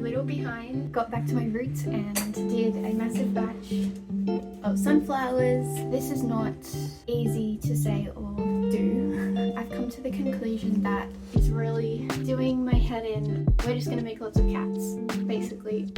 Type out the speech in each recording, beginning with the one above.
little behind. Got back to my roots and did a massive batch of sunflowers. This is not easy to say or do. I've come to the conclusion that it's really doing my head in. We're just gonna make lots of cats, basically.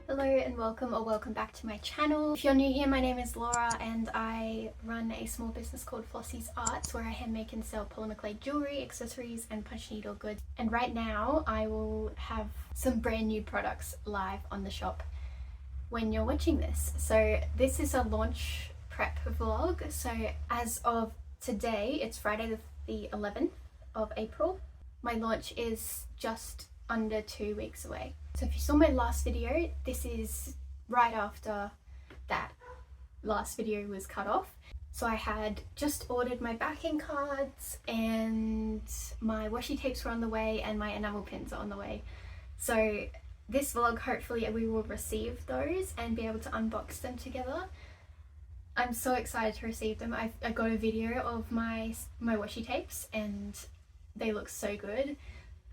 Hello and welcome back to my channel. If you're new here, my name is Laura and I run a small business called Flossy's Arts where I handmake and sell polymer clay jewelry, accessories and punch needle goods. And right now I will have some brand new products live on the shop when you're watching this. So this is a launch prep vlog. So as of today, it's Friday the 11th of April. My launch is just under 2 weeks away. So if you saw my last video, this is right after that last video was cut off. So I had just ordered my backing cards and my washi tapes were on the way and my enamel pins are on the way. So this vlog, hopefully we will receive those and be able to unbox them together. I'm so excited to receive them. I got a video of my washi tapes and they look so good.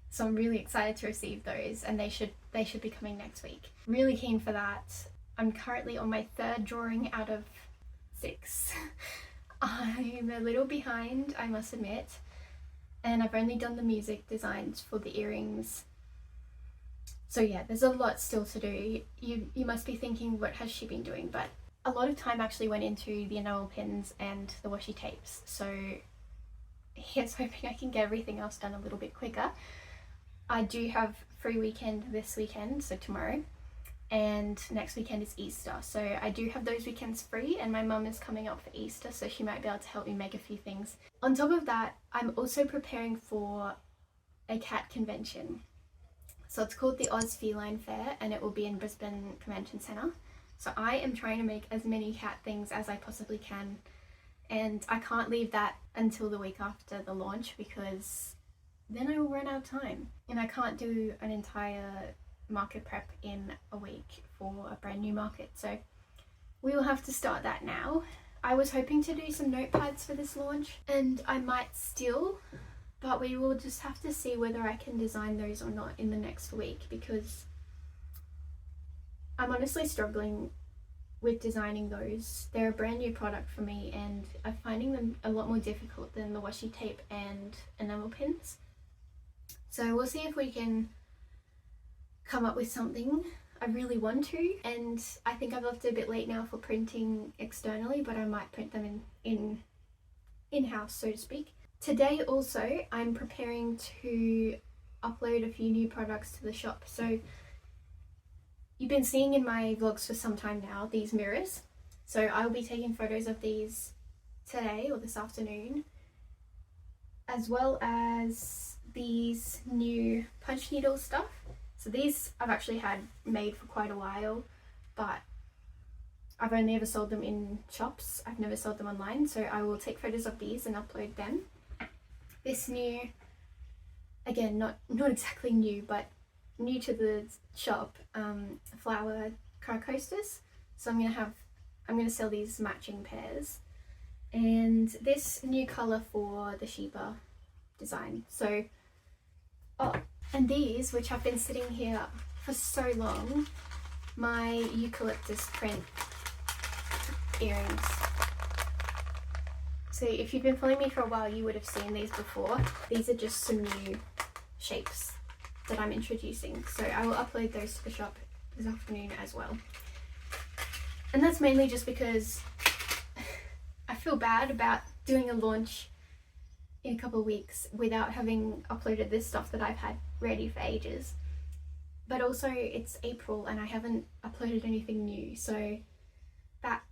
So I'm really excited to receive those and they should be coming next week. Really keen for that. I'm currently on my 3rd drawing out of 6. I'm a little behind, I must admit. And I've only done the music designs for the earrings. So yeah, there's a lot still to do. You must be thinking, what has she been doing? But a lot of time actually went into the enamel pins and the washi tapes. So here's hoping I can get everything else done a little bit quicker. I do have free weekend this weekend, so tomorrow, and next weekend is Easter. So I do have those weekends free and my mum is coming up for Easter, so she might be able to help me make a few things. On top of that, I'm also preparing for a cat convention. So it's called the Oz Feline Fair and it will be in Brisbane Convention Centre. So I am trying to make as many cat things as I possibly can, and I can't leave that until the week after the launch because then I will run out of time and I can't do an entire market prep in a week for a brand new market. So we will have to start that now. I was hoping to do some notepads for this launch and I might still, but we will just have to see whether I can design those or not in the next week because I'm honestly struggling with designing those. They're a brand new product for me and I'm finding them a lot more difficult than the washi tape and enamel pins. So we'll see if we can come up with something. I really want to, and I think I've left it a bit late now for printing externally, but I might print them in-house, so to speak. Today also I'm preparing to upload a few new products to the shop. So you've been seeing in my vlogs for some time now these mirrors. So I will be taking photos of these today or this afternoon, as well as these new punch needle stuff. So these I've actually had made for quite a while, but I've only ever sold them in shops. I've never sold them online, so I will take photos of these and upload them. This new, again, not exactly new, but new to the shop, flower car coasters. So I'm gonna sell these matching pairs, and this new color for the Sheba design. So and these, which have been sitting here for so long, my eucalyptus print earrings. So if you've been following me for a while, you would have seen these before. These are just some new shapes that I'm introducing. So I will upload those to the shop this afternoon as well. And that's mainly just because I feel bad about doing a launch in a couple of weeks without having uploaded this stuff that I've had ready for ages. But also it's April and I haven't uploaded anything new, so that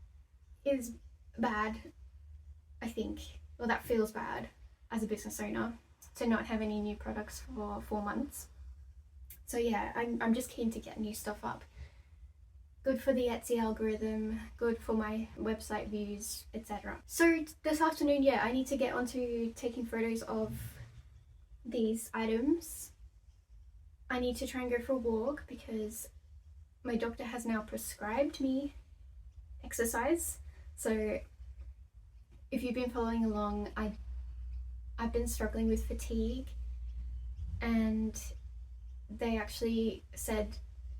is bad, I think. Well, that feels bad as a business owner to not have any new products for 4 months. So yeah, I'm just keen to get new stuff up. Good for the Etsy algorithm, good for my website views, etc. So this afternoon, yeah, I need to get onto taking photos of these items. I need to try and go for a walk because my doctor has now prescribed me exercise. So if you've been following along, I've been struggling with fatigue and they actually said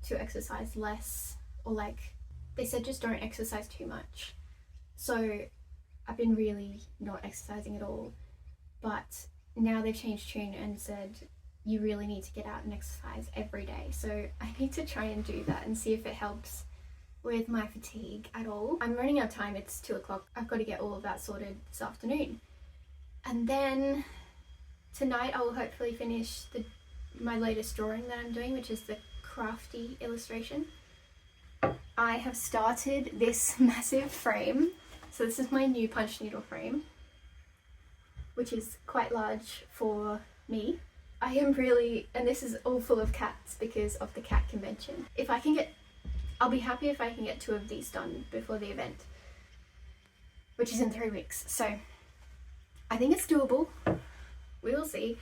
to exercise less, or like they said just don't exercise too much. So I've been really not exercising at all, but now they've changed tune and said you really need to get out and exercise every day. So I need to try and do that and see if it helps with my fatigue at all. I'm running out of time, it's 2 o'clock. I've got to get all of that sorted this afternoon. And then tonight I will hopefully finish my latest drawing that I'm doing, which is the crafty illustration. I have started this massive frame. So this is my new punch needle frame, which is quite large for me. I am really, and this is all full of cats because of the cat convention. I'll be happy if I can get 2 of these done before the event, which is in 3 weeks. So I think it's doable. We will see.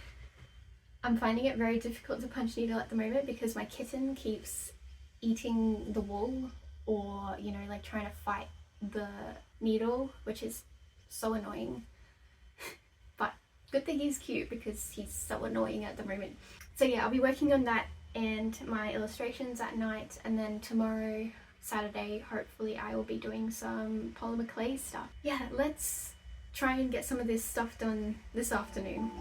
I'm finding it very difficult to punch needle at the moment because my kitten keeps eating the wool, or, you know, like trying to fight the needle, which is so annoying. But good thing he's cute because he's so annoying at the moment. So yeah, I'll be working on that and my illustrations at night, and then tomorrow, Saturday, hopefully I will be doing some polymer clay stuff. Yeah, let's try and get some of this stuff done this afternoon.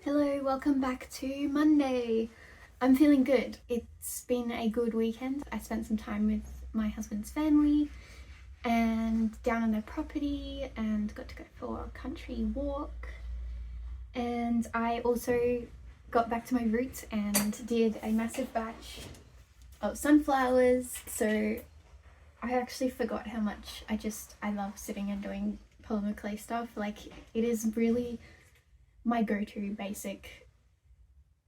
Hello, welcome back to Monday. I'm feeling good. It's been a good weekend. I spent some time with my husband's family and down on their property and got to go for a country walk. And I also got back to my roots and did a massive batch of sunflowers. So I actually forgot how much I love sitting and doing polymer clay stuff. Like, it is really my go-to basic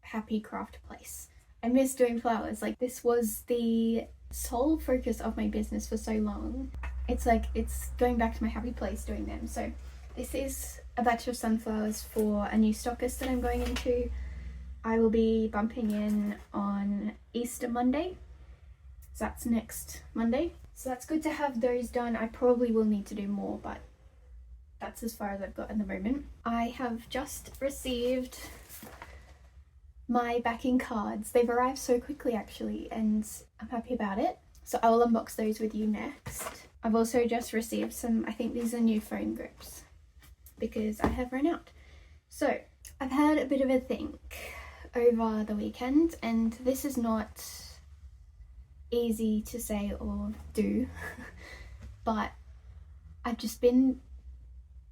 happy craft place. I miss doing flowers. Like, this was the sole focus of my business for so long. It's like, it's going back to my happy place doing them. So this is a batch of sunflowers for a new stockist that I'm going into. I will be bumping in on Easter Monday, so that's next Monday. So that's good to have those done. I probably will need to do more, but that's as far as I've got at the moment. I have just received my backing cards. They've arrived so quickly actually, and I'm happy about it. So I will unbox those with you next. I've also just received some, I think these are new phone grips because I have run out. So I've had a bit of a think over the weekend, and this is not easy to say or do, but I've just been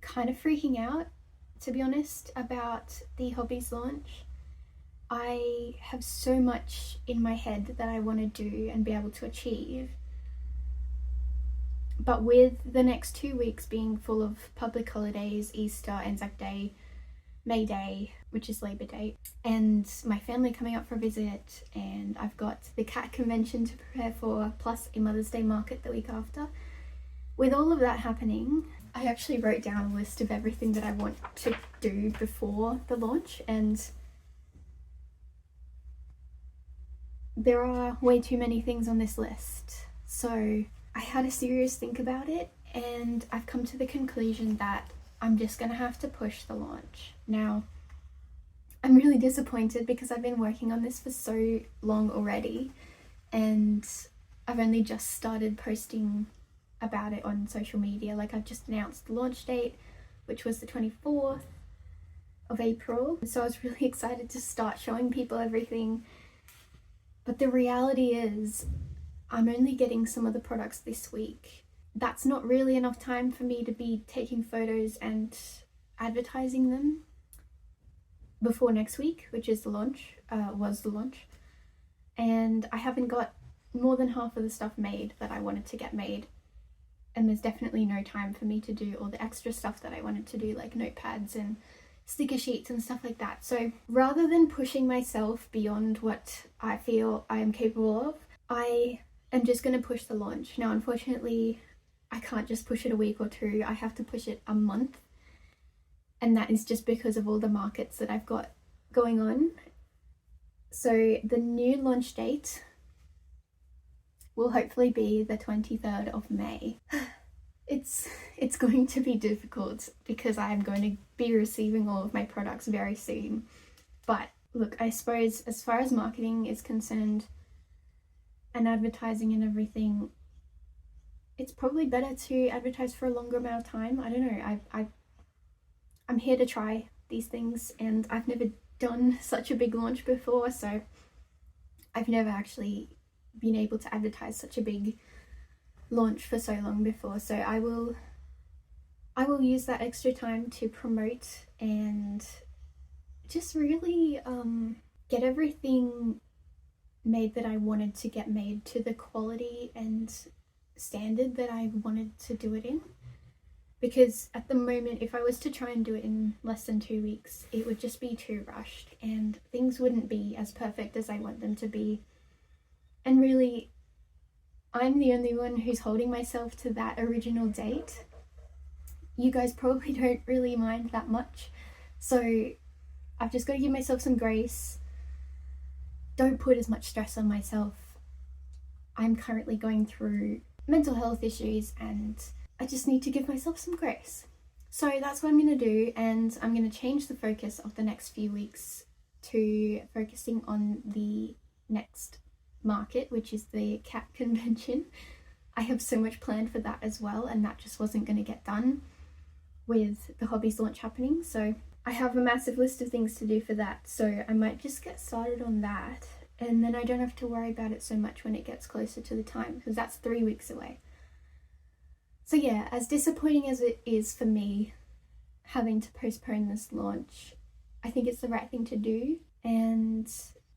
kind of freaking out, to be honest, about the Hobbies launch. I have so much in my head that I want to do and be able to achieve, but with the next 2 weeks being full of public holidays, Easter, Anzac Day, May Day, which is Labor Day, and my family coming up for a visit, and I've got the cat convention to prepare for, plus a Mother's Day market the week after. With all of that happening, I actually wrote down a list of everything that I want to do before the launch, and there are way too many things on this list. So I had a serious think about it, and I've come to the conclusion that I'm just gonna have to push the launch. Now, I'm really disappointed because I've been working on this for so long already, and I've only just started posting about it on social media. Like, I've just announced the launch date, which was the 24th of April. So I was really excited to start showing people everything. But the reality is, I'm only getting some of the products this week. That's not really enough time for me to be taking photos and advertising them before next week, which is the launch, was the launch. And I haven't got more than half of the stuff made that I wanted to get made. And there's definitely no time for me to do all the extra stuff that I wanted to do, like notepads and sticker sheets and stuff like that. So rather than pushing myself beyond what I feel I am capable of, I am just going to push the launch. Now, unfortunately, I can't just push it a week or two. I have to push it a month. And that is just because of all the markets that I've got going on. So the new launch date will hopefully be the 23rd of May. It's going to be difficult because I'm going to be receiving all of my products very soon. But look, I suppose as far as marketing is concerned and advertising and everything, it's probably better to advertise for a longer amount of time. I don't know. I'm here to try these things, and I've never done such a big launch before, so I've never actually been able to advertise such a big launch for so long before. So I will use that extra time to promote and just really get everything made that I wanted to get made to the quality and standard that I wanted to do it in. Because at the moment, if I was to try and do it in less than 2 weeks, it would just be too rushed and things wouldn't be as perfect as I want them to be. And really, I'm the only one who's holding myself to that original date. You guys probably don't really mind that much. So I've just got to give myself some grace. Don't put as much stress on myself. I'm currently going through mental health issues and I just need to give myself some grace. So that's what I'm going to do, and I'm going to change the focus of the next few weeks to focusing on the next market, which is the cat convention. I have so much planned for that as well, and that just wasn't going to get done with the Hobbies launch happening. So I have a massive list of things to do for that, so I might just get started on that, and then I don't have to worry about it so much when it gets closer to the time, because that's 3 weeks away. So yeah, as disappointing as it is for me having to postpone this launch, I think it's the right thing to do, And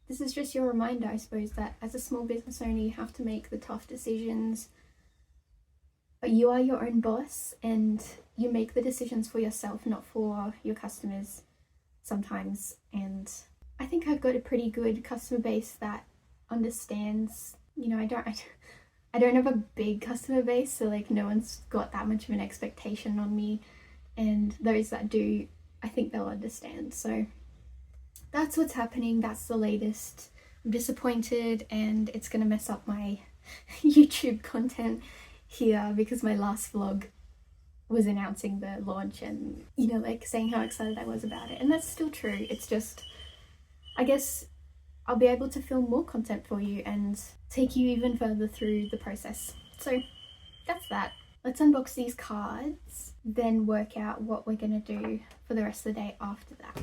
this is just your reminder, I suppose, that as a small business owner you have to make the tough decisions, but you are your own boss and you make the decisions for yourself, not for your customers sometimes. And I think I've got a pretty good customer base that understands, you know, I don't have a big customer base, so like no one's got that much of an expectation on me, and those that do, I think they'll understand. So that's what's happening, that's the latest. I'm disappointed and it's gonna mess up my YouTube content here because my last vlog was announcing the launch and, you know, like saying how excited I was about it, and that's still true. It's just, I guess I'll be able to film more content for you and take you even further through the process. So that's that. Let's unbox these cards, then work out what we're gonna do for the rest of the day after that.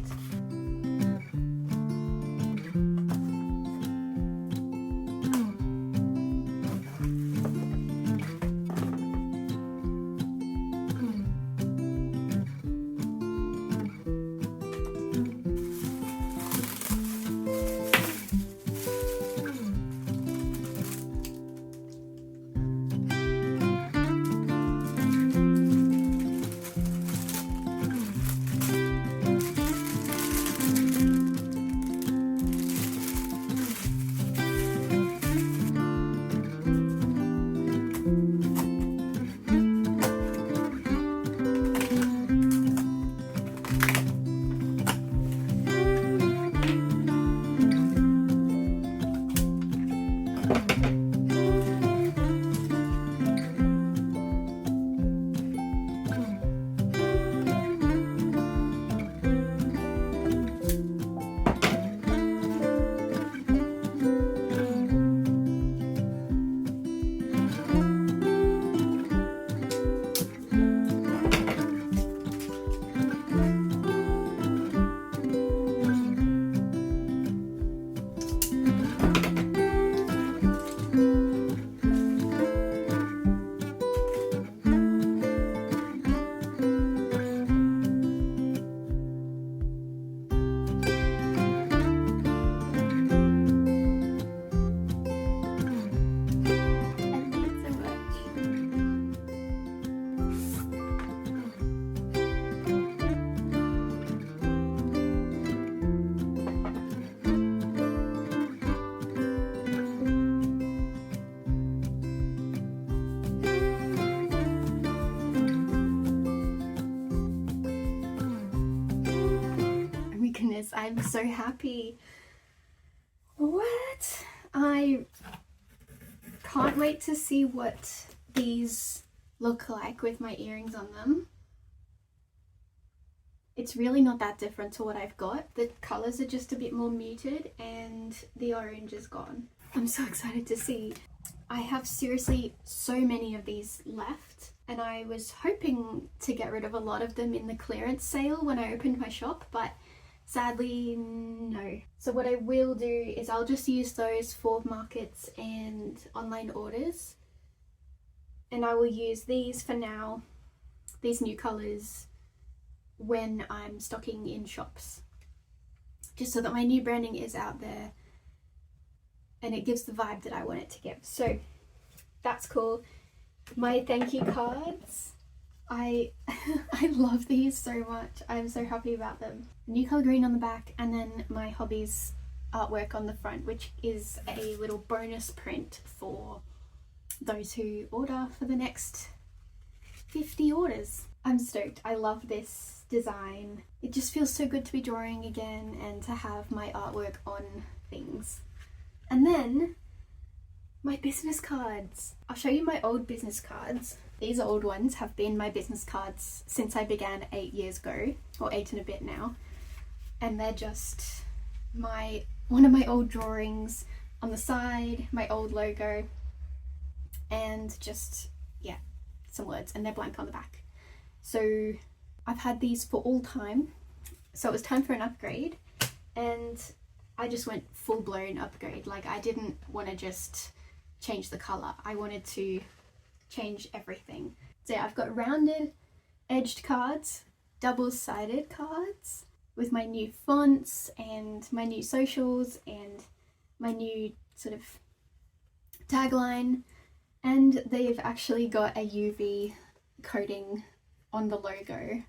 I'm so happy. What? I can't wait to see what these look like with my earrings on them. It's really not that different to what I've got. The colours are just a bit more muted and the orange is gone. I'm so excited to see. I have seriously so many of these left, and I was hoping to get rid of a lot of them in the clearance sale when I opened my shop, but sadly, no. So what I will do is I'll just use those for markets and online orders, and I will use these for now, these new colours, when I'm stocking in shops, just so that my new branding is out there and it gives the vibe that I want it to give. So that's cool. My thank you cards, I love these so much. I'm so happy about them. New colour green on the back, and then my hobbies artwork on the front, which is a little bonus print for those who order for the next 50 orders. I'm stoked. I love this design. It just feels so good to be drawing again and to have my artwork on things. And then my business cards. I'll show you my old business cards. These old ones have been my business cards since I began 8 years ago, or 8 and a bit now. And they're just one of my old drawings on the side, my old logo, and just, yeah, some words, and they're blank on the back. So I've had these for all time. So it was time for an upgrade, and I just went full blown upgrade. Like, I didn't want to just change the colour. I wanted to change everything. So yeah, I've got rounded edged cards, double-sided cards, with my new fonts and my new socials and my new sort of tagline, and they've actually got a UV coating on the logo.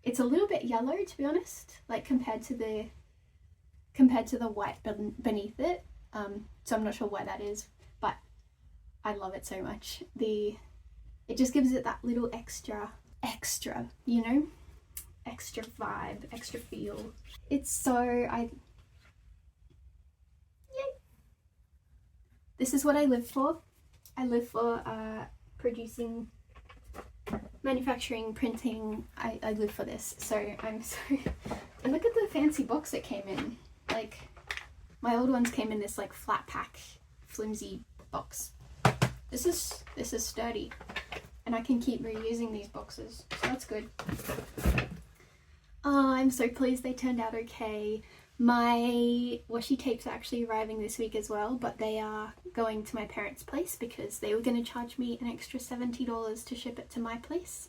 It's a little bit yellow, to be honest, like compared to the white beneath it. So I'm not sure why that is, but I love it so much. It just gives it that little extra, you know, extra vibe, extra feel. It's so, yay. This is what I live for. I live for producing, manufacturing, printing. I live for this. So I'm so, and look at the fancy box it came in. Like, my old ones came in this like flat pack, flimsy box. This is sturdy, and I can keep reusing these boxes, so that's good. Oh, I'm so pleased they turned out okay. My washi tapes are actually arriving this week as well, but they are going to my parents' place because they were going to charge me an extra $70 to ship it to my place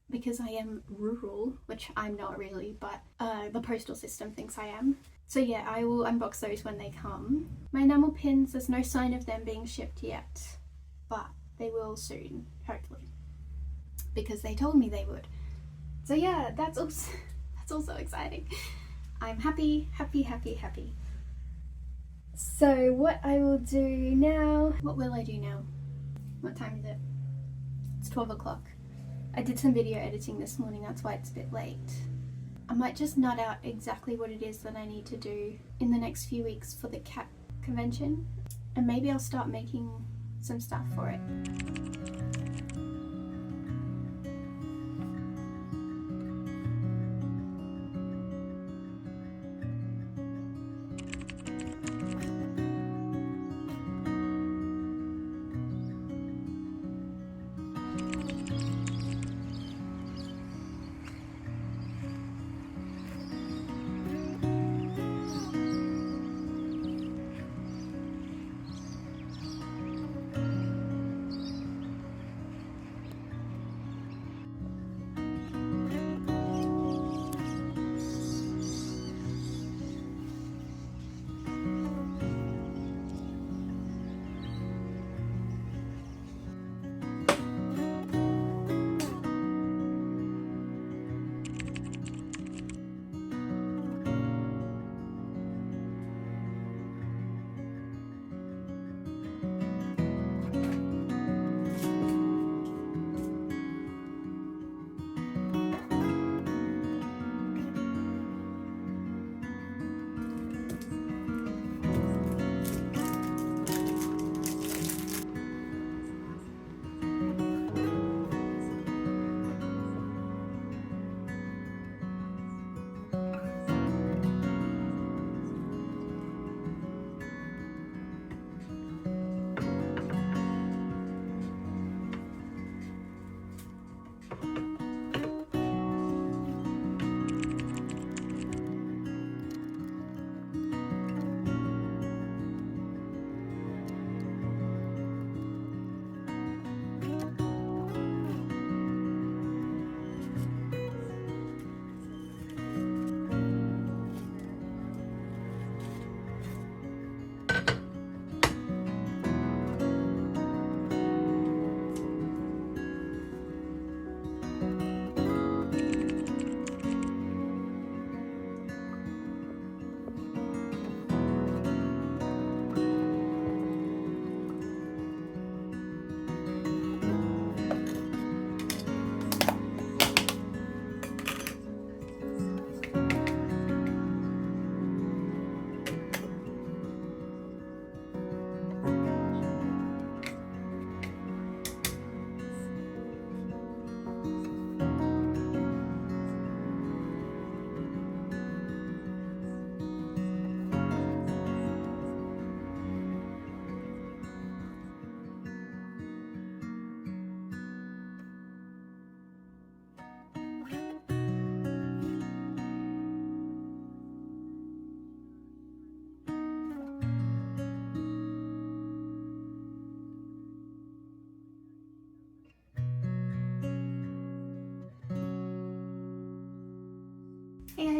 because I am rural, which I'm not really, but the postal system thinks I am. So yeah, I will unbox those when they come. My enamel pins, there's no sign of them being shipped yet, but they will soon, hopefully, because they told me they would. So yeah, that's also exciting. I'm happy. So what I will do now, what will I do now? What time is it? It's 12 o'clock. I did some video editing this morning, that's why it's a bit late. I might just nut out exactly what it is that I need to do in the next few weeks for the cat convention, and maybe I'll start making some stuff for it.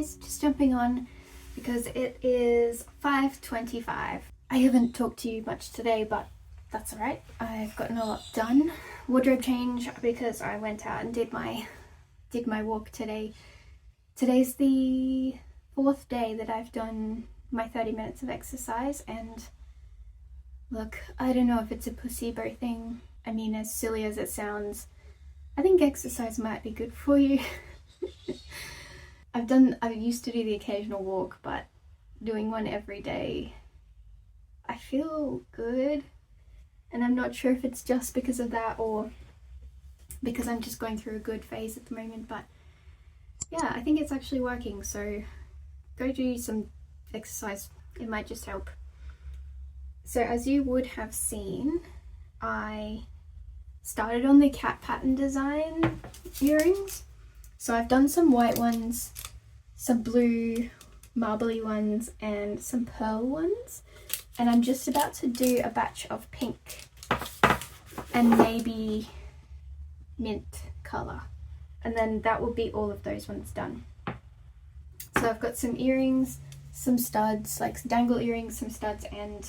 guys, just jumping on because it is 5:25. I haven't talked to you much today, but that's alright. I've gotten a lot done. Wardrobe change because I went out and did my walk today. Today's the 4th day that I've done my 30 minutes of exercise, and look, I don't know if it's a placebo thing. I mean, as silly as it sounds, I think exercise might be good for you. I used to do the occasional walk, but doing one every day, I feel good. And I'm not sure if it's just because of that or because I'm just going through a good phase at the moment, but yeah, I think it's actually working. So go do some exercise, it might just help. So as you would have seen, I started on the cat pattern design earrings. So I've done some white ones, some blue marbly ones, and some pearl ones. And I'm just about to do a batch of pink and maybe mint colour. And then that will be all of those ones done. So I've got some earrings, some studs, like dangle earrings, some studs, and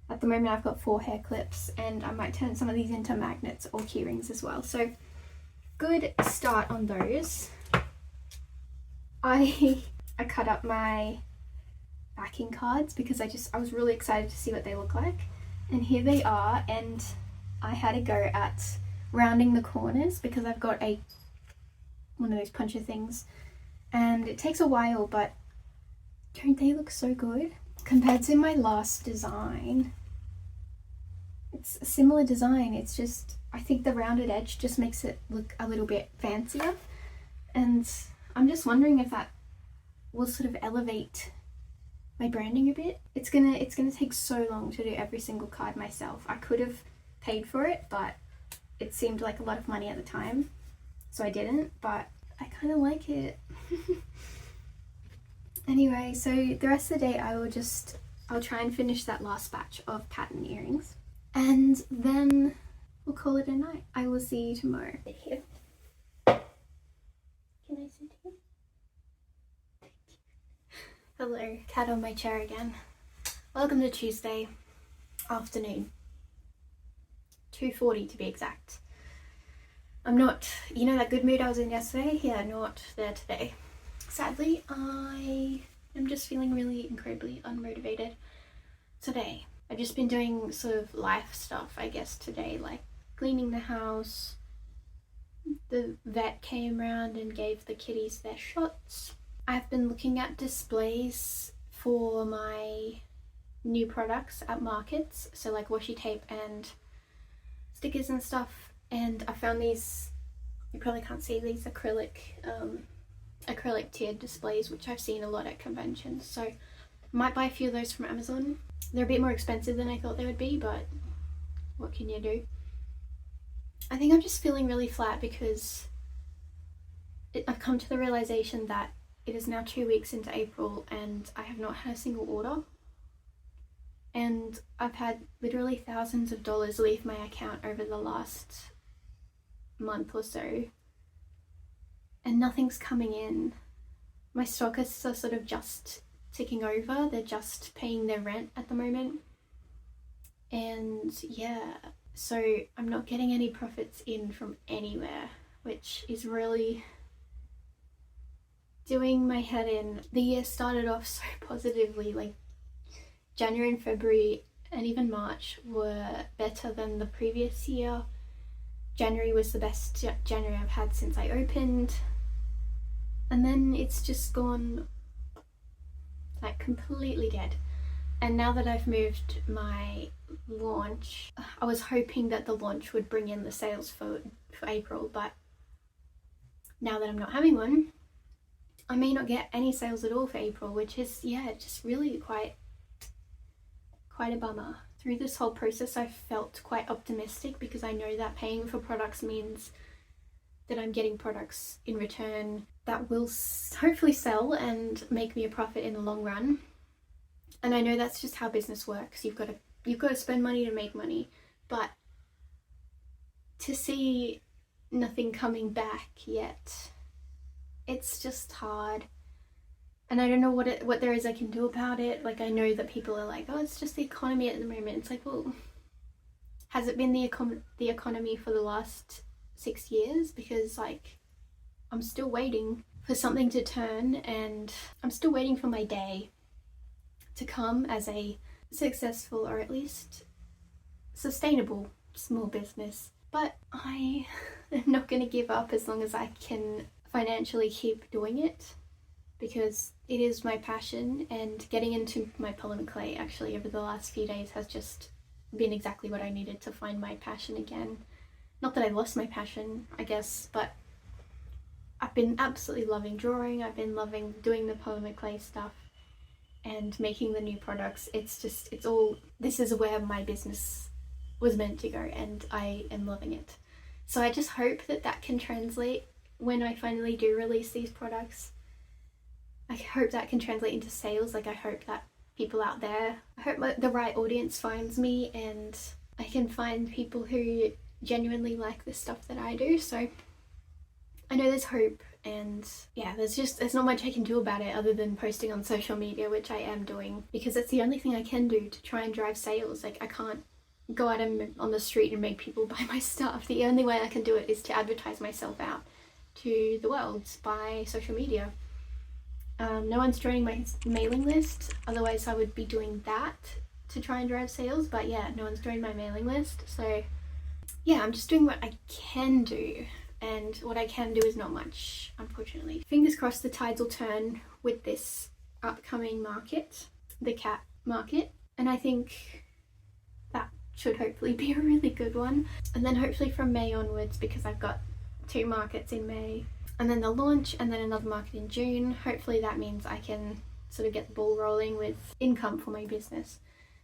at the moment I've got 4 hair clips, and I might turn some of these into magnets or key rings as well. So good start on those. I cut up my backing cards because I was really excited to see what they look like, and here they are. And I had a go at rounding the corners because I've got one of those puncher things, and it takes a while, but don't they look so good compared to my last design? It's a similar design, it's just I think the rounded edge just makes it look a little bit fancier, and I'm just wondering if that will sort of elevate my branding a bit. It's gonna take so long to do every single card myself. I could have paid for it, but it seemed like a lot of money at the time, so I didn't, but I kind of like it. Anyway, so the rest of the day I'll try and finish that last batch of pattern earrings, and then we'll call it a night. I will see you tomorrow. Here. Can I sit here? Thank you. Hello, cat on my chair again. Welcome to Tuesday afternoon. 2:40 to be exact. I'm not, that good mood I was in yesterday? Yeah, not there today. Sadly, I am just feeling really incredibly unmotivated today. I've just been doing sort of life stuff, I guess, today, like cleaning the house. The vet came around and gave the kitties their shots. I've been looking at displays for my new products at markets, so like washi tape and stickers and stuff, and I found these, you probably can't see, these acrylic tiered displays, which I've seen a lot at conventions, so I might buy a few of those from Amazon. They're a bit more expensive than I thought they would be, but what can you do? I think I'm just feeling really flat because I've come to the realization that it is now 2 weeks into April and I have not had a single order, and I've had literally thousands of dollars leave my account over the last month or so, and nothing's coming in. My stockists are sort of just ticking over, they're just paying their rent at the moment, and yeah, so I'm not getting any profits in from anywhere, which is really doing my head in. The year started off so positively, like January and February and even March were better than the previous year. January was the best January I've had since I opened, and then it's just gone like completely dead. And now that I've moved my launch, I was hoping that the launch would bring in the sales for April, but now that I'm not having one, I may not get any sales at all for April, which is, yeah, just really quite a bummer. Through this whole process I felt quite optimistic because I know that paying for products means that I'm getting products in return that will hopefully sell and make me a profit in the long run. And I know that's just how business works. You've got to spend money to make money, but to see nothing coming back yet, it's just hard. and I don't know what there is I can do about it. Like, I know that people are like, oh, it's just the economy at the moment. It's like, well, has it been the economy for the last 6 years? Because like, I'm still waiting for something to turn, and I'm still waiting for my day to come as a successful, or at least sustainable, small business. But I am not going to give up as long as I can financially keep doing it, because it is my passion, and getting into my polymer clay actually over the last few days has just been exactly what I needed to find my passion again. Not that I lost my passion, I guess, but I've been absolutely loving drawing. I've been loving doing the polymer clay stuff and making the new products. It's all, this is where my business was meant to go, and I am loving it. So I just hope that that can translate when I finally do release these products. I hope that can translate into sales. Like, I hope that people out there, I hope the right audience finds me, and I can find people who genuinely like the stuff that I do. So I know there's hope, and yeah, there's not much I can do about it other than posting on social media, which I am doing, because it's the only thing I can do to try and drive sales. Like, I can't go out on the street and make people buy my stuff. The only way I can do it is to advertise myself out to the world by social media. No one's joining my mailing list, otherwise I would be doing that to try and drive sales, but yeah, no one's joined my mailing list. So yeah, I'm just doing what I can do, and what I can do is not much, unfortunately. Fingers crossed the tides will turn with this upcoming market, the cat market, and I think that should hopefully be a really good one. And then hopefully from May onwards, because I've got 2 markets in May, and then the launch, and then another market in June. Hopefully that means I can sort of get the ball rolling with income for my business.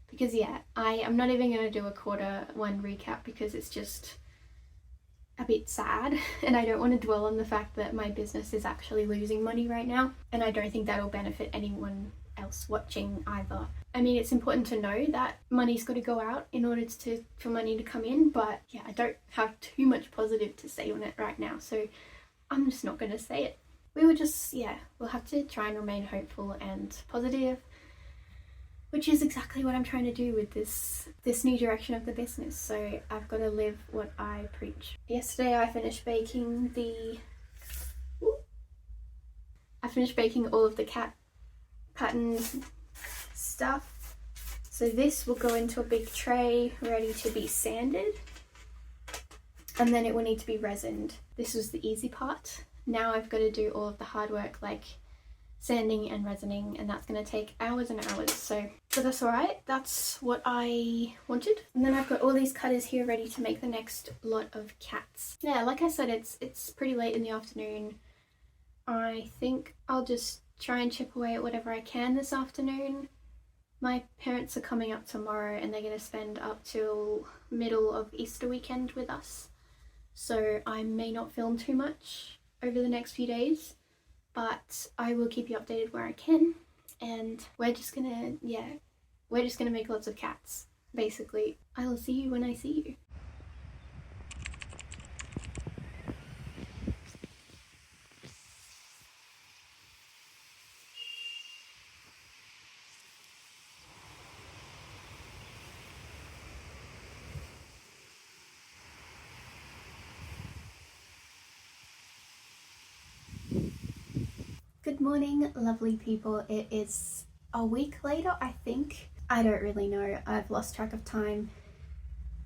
Because yeah, I am not even going to do a quarter 1 recap, because it's just a bit sad, and I don't want to dwell on the fact that my business is actually losing money right now, and I don't think that'll benefit anyone else watching either. I mean, it's important to know that money's got to go out in order for money to come in, but yeah, I don't have too much positive to say on it right now, so I'm just not going to say it. We'll have to try and remain hopeful and positive, which is exactly what I'm trying to do with this new direction of the business. So I've got to live what I preach. Yesterday I finished baking all of the cat pattern stuff. So this will go into a big tray ready to be sanded, and then it will need to be resined. This was the easy part. Now I've got to do all of the hard work, like sanding and resining, and that's going to take hours and hours. But that's alright, that's what I wanted. And then I've got all these cutters here ready to make the next lot of cats. Yeah, like I said, it's pretty late in the afternoon. I think I'll just try and chip away at whatever I can this afternoon. My parents are coming up tomorrow, and they're going to spend up till middle of Easter weekend with us. So I may not film too much over the next few days, but I will keep you updated where I can. And we're just gonna make lots of cats, basically. I will see you when I see you. Good morning, lovely people. It is a week later, I think. I don't really know. I've lost track of time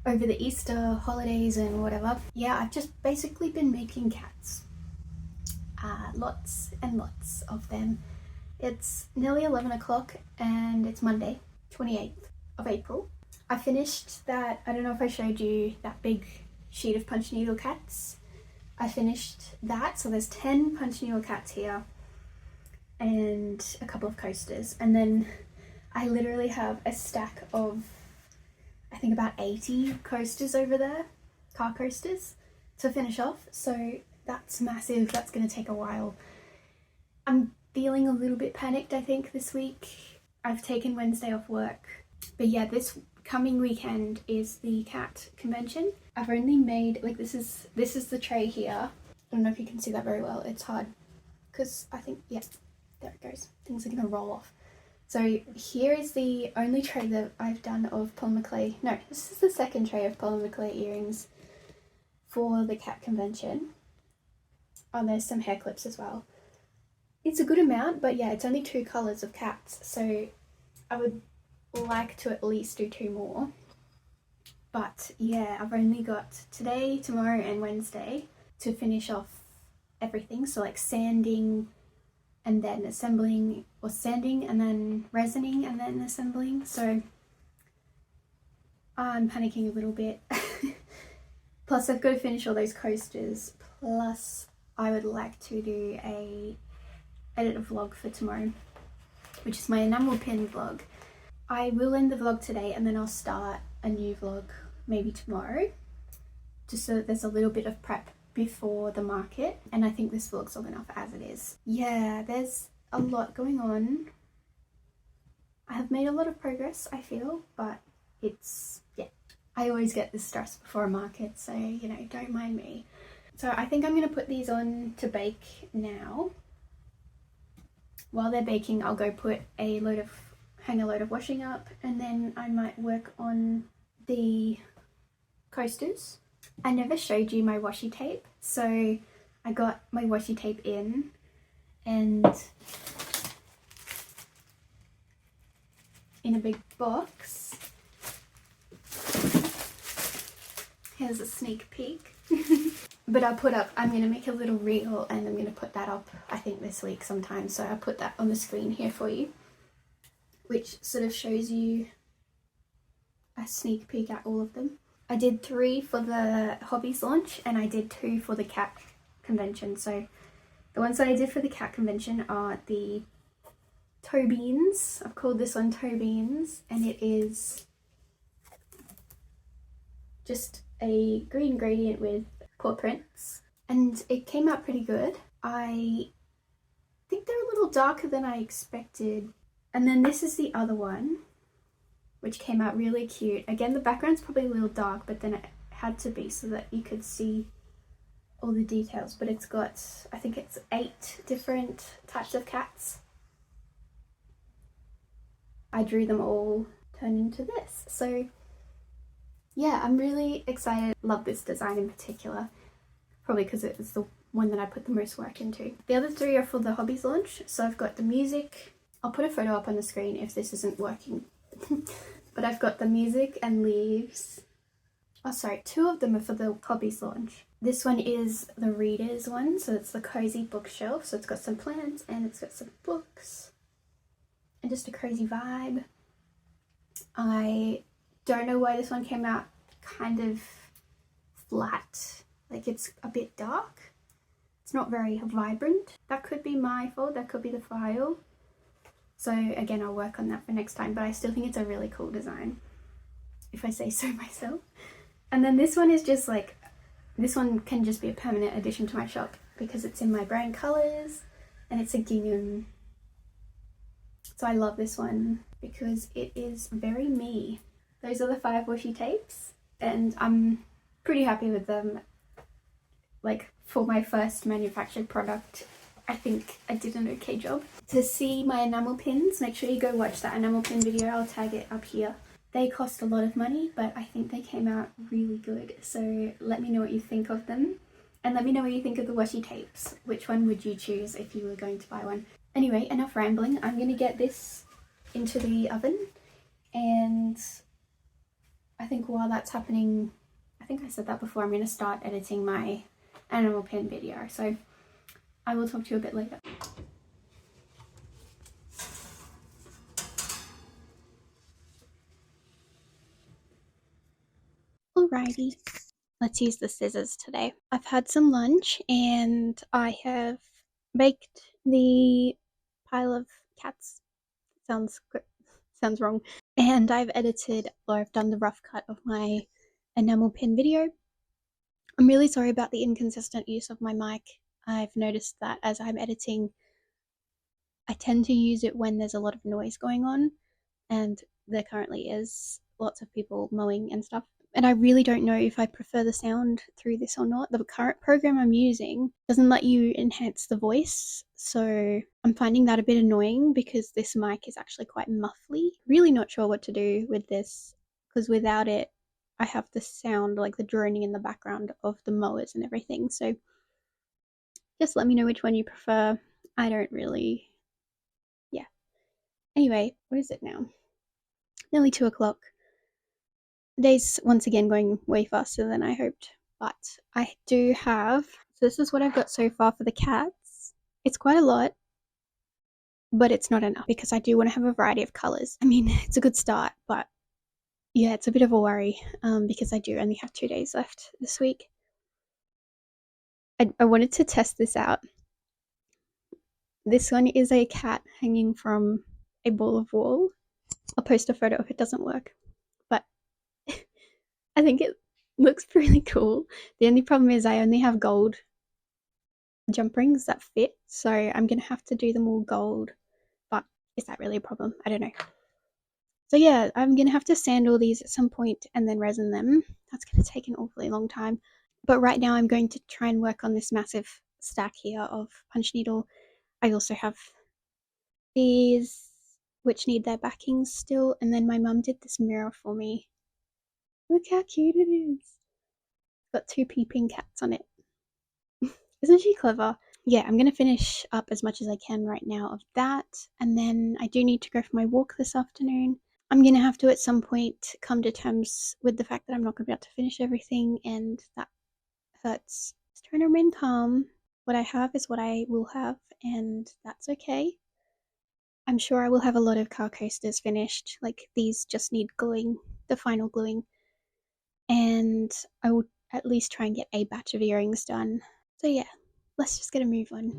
over the Easter holidays and whatever. Yeah, I've just basically been making cats. Lots and lots of them. It's nearly 11 o'clock and it's Monday, 28th of April. I finished that, I don't know if I showed you that big sheet of punch needle cats. I finished that, so there's 10 punch needle cats here and a couple of coasters, and then I literally have a stack of, I think, about 80 coasters over there, car coasters, to finish off. So that's massive. That's going to take a while. I'm feeling a little bit panicked, I think, this week. I've taken Wednesday off work, but yeah, this coming weekend is the cat convention. I've only made, like, this is the tray here. I don't know if you can see that very well. It's hard because I think, yeah, there it goes. Things are gonna roll off. So here is the only tray that I've done of polymer clay. No, this is the second tray of polymer clay earrings for the cat convention. Oh, there's some hair clips as well. It's a good amount, but yeah, it's only 2 colours of cats, so I would like to at least do 2 more. But yeah, I've only got today, tomorrow and Wednesday to finish off everything. So like sanding and then assembling, or sanding and then resining and then assembling. So I'm panicking a little bit. Plus I've got to finish all those coasters. Plus I would like to do a edit a vlog for tomorrow, which is my enamel pin vlog. I will end the vlog today and then I'll start a new vlog maybe tomorrow, just so that there's a little bit of prep before the market, and I think this vlog's long enough as it is. Yeah, there's a lot going on. I have made a lot of progress, I feel, but it's, yeah, I always get this stress before a market, so you know, don't mind me. So I think I'm going to put these on to bake now. While they're baking, I'll go hang a load of washing up, and then I might work on the coasters. I never showed you my washi tape, so I got my washi tape in, and in a big box. Here's a sneak peek. But I'm going to make a little reel and I'm going to put that up, I think this week sometime, so I'll put that on the screen here for you, which sort of shows you a sneak peek at all of them. I did 3 for the hobbies launch and I did 2 for the cat convention. So the ones that I did for the cat convention are the toe beans. I've called this one toe beans, and it is just a green gradient with paw prints, and it came out pretty good. I think they're a little darker than I expected. And then this is the other one, which came out really cute. Again, the background's probably a little dark, but then it had to be so that you could see all the details. But it's got, I think it's 8 different types of cats. I drew them all turned into this. So yeah, I'm really excited. Love this design in particular, probably because it was the one that I put the most work into. The other 3 are for the hobbies launch. So I've got the music. I'll put a photo up on the screen if this isn't working. But I've got the music and leaves. Oh sorry, 2 of them are for the hobbies launch. This one is the readers one, so it's the cozy bookshelf. So it's got some plants and it's got some books and just a cozy vibe. I don't know why this one came out kind of flat, like it's a bit dark. It's not very vibrant. That could be my fault, that could be the file. So again, I'll work on that for next time, but I still think it's a really cool design, if I say so myself. And then this one is just like, this one can just be a permanent addition to my shop because it's in my brand colours and it's a gingham. So I love this one because it is very me. Those are the 5 washi tapes and I'm pretty happy with them. Like for my first manufactured product, I think I did an okay job. To see my enamel pins, make sure you go watch that enamel pin video. I'll tag it up here. They cost a lot of money, but I think they came out really good. So let me know what you think of them. And let me know what you think of the washi tapes. Which one would you choose if you were going to buy one? Anyway, enough rambling. I'm going to get this into the oven. And I think while that's happening, I think I said that before, I'm going to start editing my enamel pin video. So I will talk to you a bit later. Alrighty, let's use the scissors today. I've had some lunch and I have baked the pile of cats. Sounds wrong. And I've edited, or I've done the rough cut of my enamel pin video. I'm really sorry about the inconsistent use of my mic. I've noticed that as I'm editing, I tend to use it when there's a lot of noise going on, and there currently is lots of people mowing and stuff. and I really don't know if I prefer the sound through this or not. The current program I'm using doesn't let you enhance the voice, so I'm finding that a bit annoying because this mic is actually quite muffly. Really not sure what to do with this, because without it I have the sound, like the droning in the background of the mowers and everything. So just let me know which one you prefer. I don't really, yeah. Anyway, what is it now? Nearly 2 o'clock. The day's once again going way faster than I hoped, but I do have, so this is what I've got so far for the cats. It's quite a lot, but it's not enough because I do want to have a variety of colours. I mean, it's a good start, but yeah, it's a bit of a worry because I do only have 2 days left this week. I wanted to test this out. This one is a cat hanging from a ball of wool. I'll post a photo if it doesn't work, but I think it looks really cool. The only problem is I only have gold jump rings that fit, so I'm gonna have to do them all gold, but is that really a problem? I don't know. So yeah, I'm gonna have to sand all these at some point and then resin them. That's gonna take an awfully long time, but right now I'm going to try and work on this massive stack here of punch needle. I also have these which need their backings still, and then my mum did this mirror for me. Look how cute it is. It's got 2 peeping cats on it. Isn't she clever? Yeah, I'm gonna finish up as much as I can right now of that, and then I do need to go for my walk this afternoon. I'm gonna have to at some point come to terms with the fact that I'm not gonna be able to finish everything, and that hurts. Just trying to remain calm. What I have is what I will have, and that's okay. I'm sure I will have a lot of car coasters finished, like these just need gluing, the final gluing, and I will at least try and get a batch of earrings done. So yeah, let's just get a move on.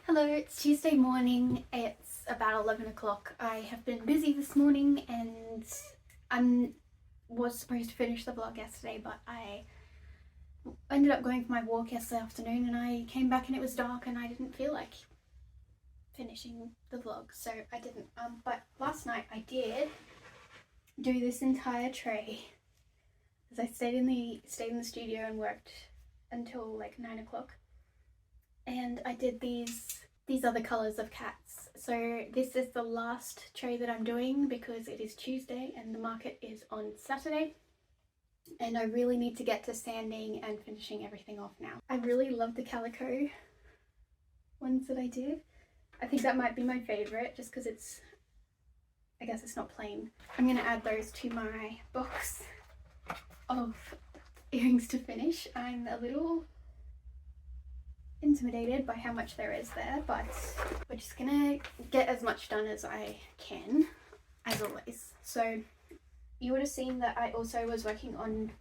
Hello, it's Tuesday morning. It's about 11 o'clock. I have been busy this morning and I was supposed to finish the vlog yesterday, but I ended up going for my walk yesterday afternoon and I came back and it was dark and I didn't feel like finishing the vlog, so I didn't. But last night I did do this entire tray as I stayed in the studio and worked until like 9 o'clock. And I did these other colours of cats. So this is the last tray that I'm doing because it is Tuesday and the market is on Saturday. And I really need to get to sanding and finishing everything off now. I really love the calico ones that I did. I think that might be my favourite just because it's, I guess it's not plain. I'm going to add those to my box of earrings to finish. I'm a little intimidated by how much there is there, but we're just gonna get as much done as I can, as always. So you would have seen that I also was working on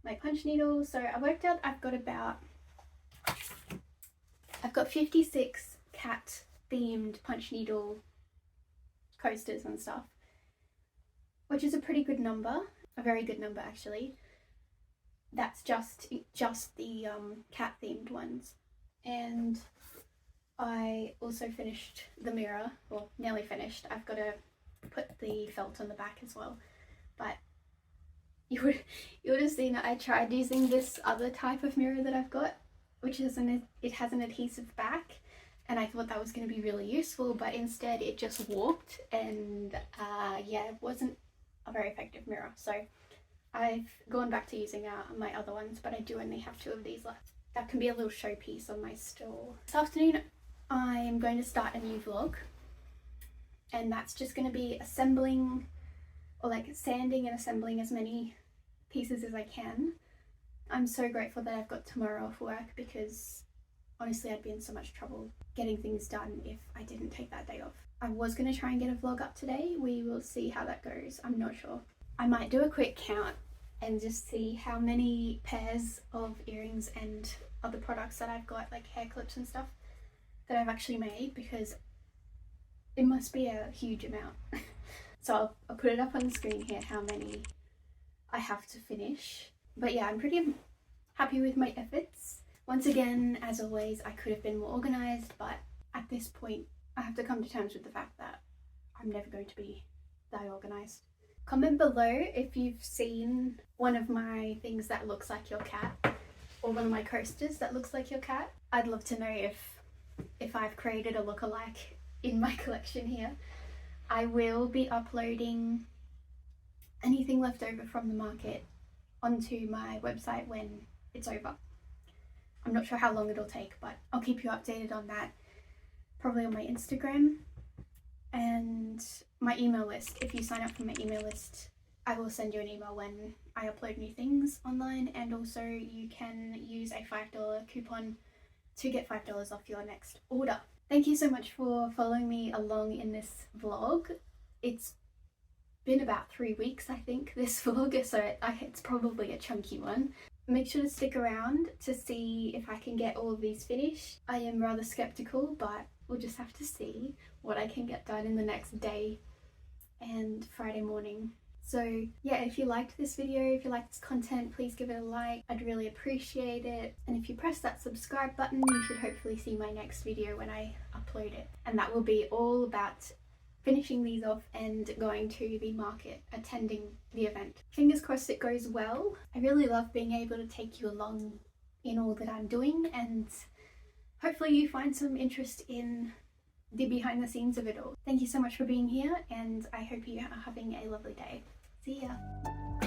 my punch needle. So I worked out I've got 56 cat themed punch needle coasters and stuff, which is a pretty good number, a very good number actually. That's just the cat themed ones. And I also finished the mirror, well, nearly finished. I've got to put the felt on the back as well, but you would have seen that I tried using this other type of mirror that I've got, which is it has an adhesive back, and I thought that was going to be really useful, but instead it just warped, and yeah, it wasn't a very effective mirror. So I've gone back to using my other ones, but I do only have 2 of these left. That can be a little showpiece on my store. This afternoon I'm going to start a new vlog, and that's just going to be assembling, or like sanding and assembling as many pieces as I can. I'm so grateful that I've got tomorrow off work, because honestly I'd be in so much trouble getting things done if I didn't take that day off. I was going to try and get a vlog up today. We will see how that goes. I'm not sure. I might do a quick count and just see how many pairs of earrings and other products that I've got, like hair clips and stuff, that I've actually made, because it must be a huge amount. So I'll put it up on the screen here, how many I have to finish. But yeah, I'm pretty happy with my efforts. Once again, as always, I could have been more organised, but at this point I have to come to terms with the fact that I'm never going to be that organised. Comment below if you've seen one of my things that looks like your cat, or one of my coasters that looks like your cat. I'd love to know if I've created a lookalike in my collection here. I will be uploading anything left over from the market onto my website when it's over. I'm not sure how long it'll take, but I'll keep you updated on that, probably on my Instagram and my email list. If you sign up for my email list, I will send you an email when I upload new things online, and also you can use a $5 coupon to get $5 off your next order. Thank you so much for following me along in this vlog. It's been about 3 weeks, I think, this vlog, so it's probably a chunky one. Make sure to stick around to see if I can get all of these finished. I am rather skeptical, but we'll just have to see what I can get done in the next day and Friday morning. So yeah, if you liked this video, if you like this content, please give it a like. I'd really appreciate it. And if you press that subscribe button, you should hopefully see my next video when I upload it. And that will be all about finishing these off and going to the market, attending the event. Fingers crossed it goes well. I really love being able to take you along in all that I'm doing, and hopefully you find some interest in the behind the scenes of it all. Thank you so much for being here, and I hope you are having a lovely day. See ya!